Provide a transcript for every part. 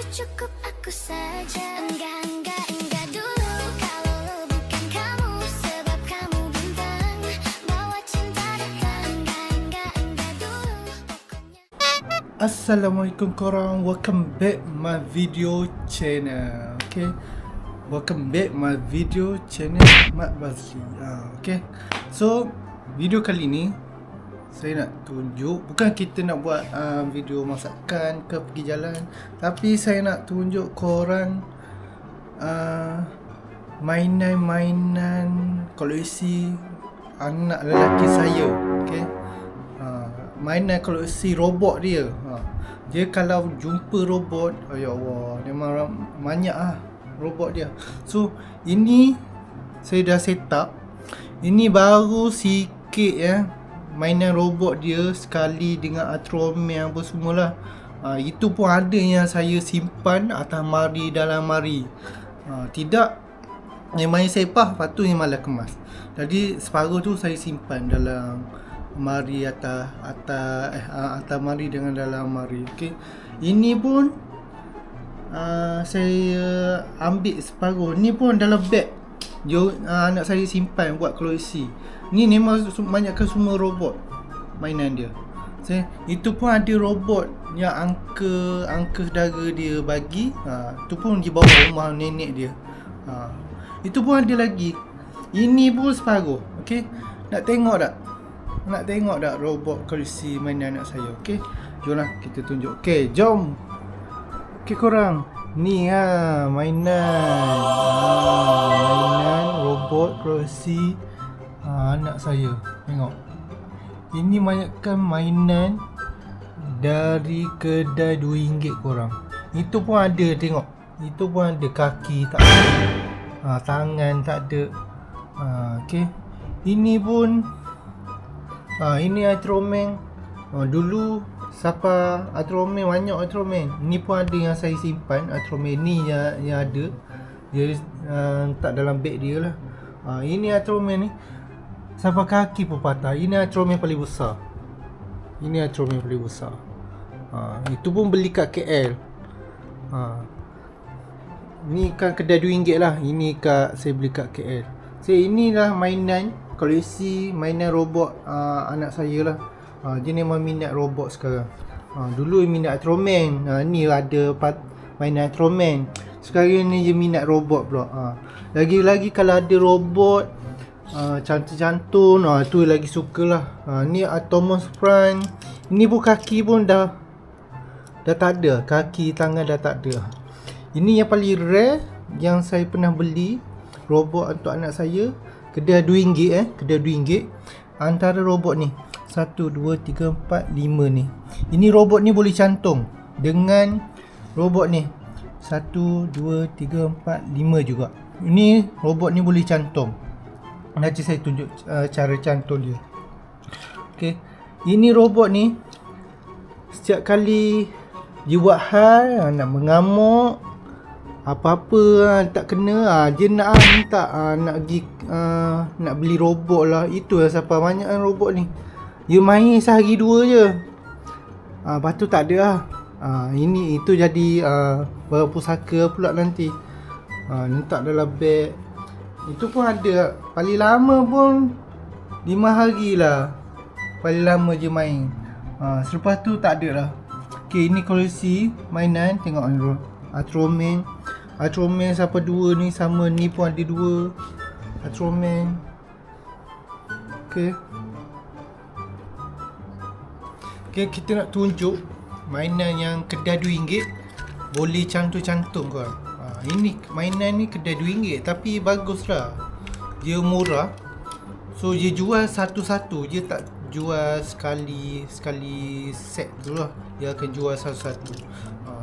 cukup aku saja. Enggak dulu. Kalau lo bukan kamu, sebab kamu bintang, bawa cinta datang. Enggak dulu. Pokoknya Assalamualaikum korang, welcome back my video channel. Okay, welcome back my video channel Mat Bazli. Okay, so video kali ni saya nak tunjuk, bukan kita nak buat video masakan ke pergi jalan, tapi saya nak tunjuk korang mainan-mainan koleksi anak lelaki saya. Okay, mainan koleksi robot dia. Dia kalau jumpa robot, oh ya Allah, memang banyak robot dia. So ini saya dah set up. Ini baru sikit ya, mainan robot dia sekali dengan Ultraman apa semualah. Itu pun ada yang saya simpan atas mari dalam mari. Tidak yang main sepah, lepas tu yang malah kemas. Jadi separuh tu saya simpan dalam mari atas mari dengan dalam mari. Okey. Ini pun saya ambil separuh. Ni pun dalam beg. Anak saya simpan buat koleksi. Ni memang banyakkan semua robot mainan dia. Itu pun ada robot yang angka saudara dia bagi. Tu pun di bawah rumah nenek dia. Itu pun ada lagi. Ini pun separuh. Okey. Nak tengok tak robot koleksi mainan anak saya. Okey. Jomlah kita tunjuk. Okey, jom. Okey korang. Ni mainan robot koleksi anak saya. Tengok. Ini banyakkan mainan dari kedai RM2 korang. Itu pun ada, tengok. Itu pun ada, kaki tak ada. Tangan tak ada. Okey. Ini pun ini Ultraman. Dulu siapa Ultraman, banyak Ultraman. Ni pun ada yang saya simpan. Ultraman ni yang ada. Dia tak dalam beg dia lah. Ini Ultraman ni sampai kaki pun patah. Ini Ultraman paling besar. Itu pun beli kat KL. Ni kan kedai RM2 lah. Ini saya beli kat KL. Inilah mainan koleksi mainan robot anak saya lah. Dia memang minat robot sekarang. Dulu dia minat Ultraman. Ni ada mainan Ultraman. Sekarang ni dia minat robot pula. Lagi-lagi kalau ada robot cantik-cantik, tu lagi sukalah. Ni Optimus Prime. Ini pun kaki pun dah tak ada. Kaki, tangan dah tak ada. Ini yang paling rare yang saya pernah beli robot untuk anak saya. Kedai RM2 kedai RM2. Antara robot ni 1, 2, 3, 4, 5 ni. Ini robot ni boleh cantum dengan robot ni 1, 2, 3, 4, 5 juga. Ini robot ni boleh cantum. Nanti saya tunjuk cara cantum dia. Okey. Ini robot ni setiap kali dia buat hal nak mengamuk, apa-apa tak kena, dia nak minta nak pergi nak beli robot lah. Itu lah siapa banyak robot ni. Dia main sehari dua je. Lepas tu tak ada lah. Itu jadi berpusaka pula nanti. Letak dalam beg. Itu pun ada. Paling lama pun 5 hari lah. Paling lama je main. Selepas tu tak ada lah. Okay, ini koleksi mainan. Tengok Ultraman. Ultraman siapa dua ni sama. Ni pun ada 2 Ultraman. Okay. Okay, kita nak tunjuk mainan yang kedai RM2 boleh cantum-cantum korang. Ini mainan ni kedai RM2 tapi bagus lah. Dia murah. So dia jual satu-satu. Dia tak jual sekali set tu lah. Dia akan jual satu-satu.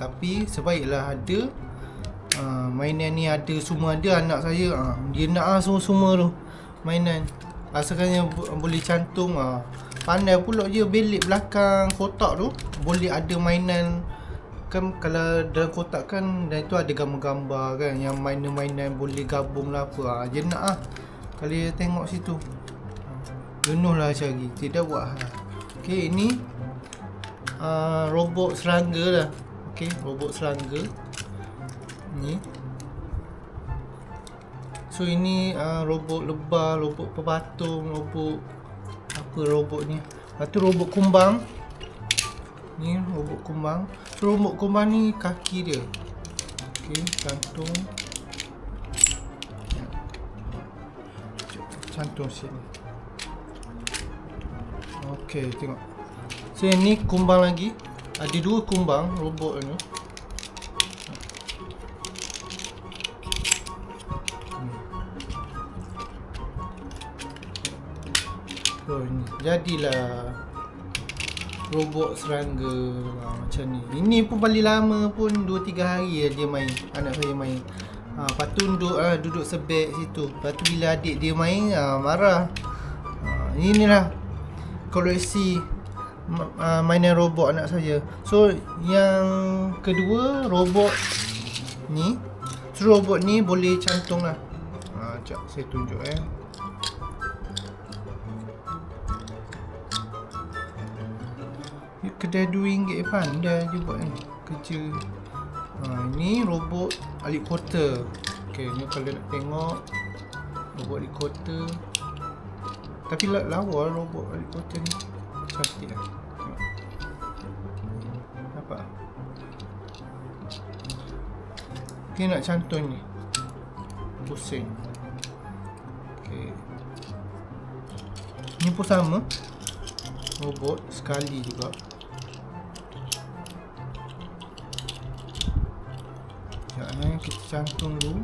Tapi sebaiklah ada. Mainan ni ada, semua ada anak saya. Dia nak semua tu mainan. Asalkan yang boleh cantum. Pandai pula dia belik belakang kotak tu. Boleh ada mainan. Kan kalau dalam kotak kan, dan itu ada gambar-gambar kan, yang mainan-mainan boleh gabung lah apa. Dia nak kalau dia tengok situ jenuh lah cari, tidak buat. Okay, ini robot serangga lah. Okey, robot serangga ni. So ini robot lebah, robot pepatung, robot apa robot ni. Lepas tu robot kumbang. Ni robot kumbang. So robot kumbang ni kaki dia. Okey, cantum. Cantum sini. Okey, tengok. So ni kumbang lagi. Ada 2 kumbang robot ni. So ni jadilah robot serangga macam ni. Ini pun paling lama pun 2-3 hari dia main. Anak saya main. Lepas tu duduk sebeg situ. Lepas tu bila adik dia main marah. Inilah koleksi mainan robot anak saya. So yang kedua robot ni. So robot ni boleh cantum lah. Sekejap saya tunjuk Kedai RM2 pandai je buat ni kerja. Ni robot helikopter. Okay, ni kalau nak tengok robot helikopter. Tapi lawa robot helikopter ni. Cantik lah. Tengok. Nampak? Okay, nak cantum ni. Pusing. Okay. Ni pun sama. Robot sekali juga. Sekejap kita cantum dulu.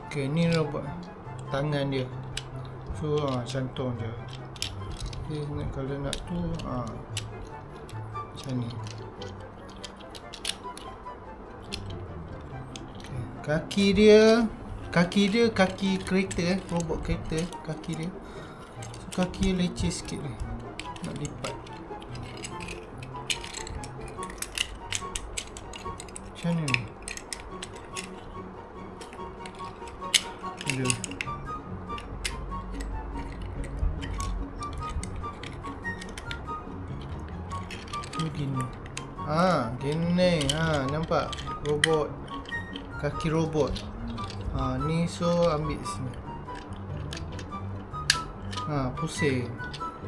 Okay, ni robot tangan dia. So cantum je. Okay, kalau nak tu macam ni. Okay. Kaki dia kaki kereta, robot kereta kaki dia. So kaki dia leceh sikit ni. Nak lipat. Macam ni. Dia. Gini. Gini. Nampak robot. Kaki robot. Ni so ambil sini. Pusing.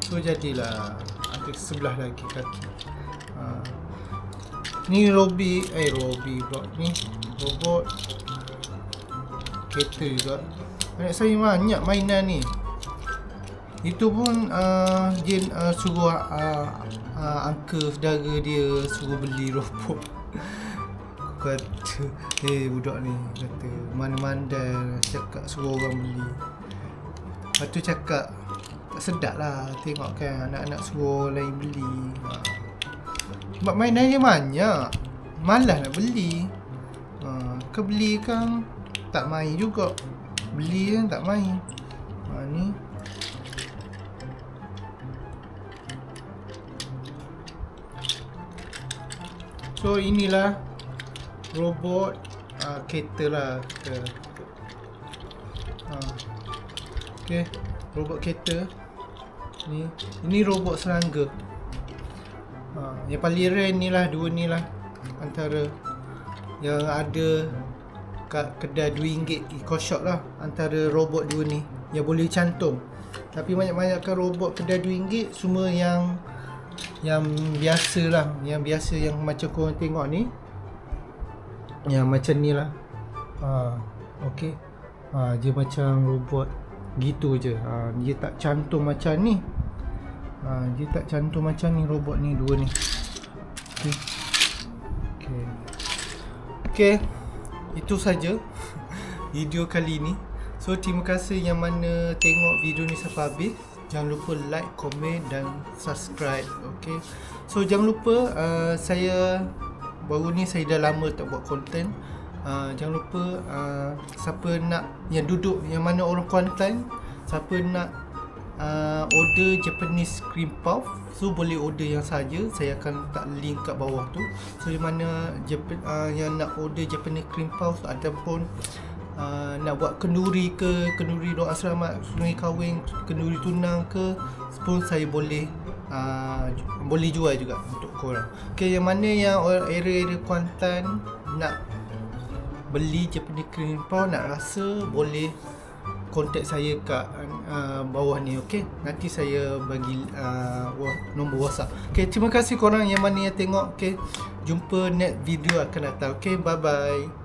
So jadilah ada sebelah lagi kaki. Ni Robi pula. Ni robot kereta juga. Anak saya banyak mainan ni. Itu pun Jin suruh uncle saudara dia suruh beli robot. Aku kata budak ni kata mana-mana cakap suruh orang beli. Lepas tu cakap tak sedap lah tengok kan anak-anak suruh lain beli. Sebab mainan dia banyak, malas nak beli. Kau beli kan tak main juga. Beli kan tak main. Ni so inilah robot kereta lah. Okay, robot kereta ni. Ini robot serangga. Yang paling rare ni lah, 2 ni lah antara yang ada kat kedai RM2 eco-shop lah. Antara robot 2 ni yang boleh cantum. Tapi banyak-banyakkan robot kedai RM2 semua yang biasa lah. Yang biasa yang macam korang tengok ni, yang macam ni lah. Okay. Dia macam robot gitu je. Dia tak cantum macam ni. Dia tak cantum macam ni robot ni, 2 ni. Okay. Itu saja video kali ni. So terima kasih yang mana tengok video ni sampai habis. Jangan lupa like, komen dan subscribe. Okay. So jangan lupa saya baru ni saya dah lama tak buat konten. Jangan lupa siapa nak yang duduk yang mana orang Kuantan, siapa nak order Japanese cream puff, so boleh order yang saja. Saya akan letak link kat bawah tu. So yang mana yang nak order Japanese cream puff ataupun nak buat kenduri ke, kenduri doa selamat, kenduri kahwin, kenduri tunang ke, pun saya boleh jual juga untuk korang. Okay, yang mana yang area-area Kuantan nak beli Japanese cream puff, nak rasa, boleh kontak saya kat bawah ni. Okay, nanti saya bagi nombor WhatsApp. Okay, terima kasih korang yang mana yang tengok. Okay, jumpa next video akan datang. Okay, bye bye.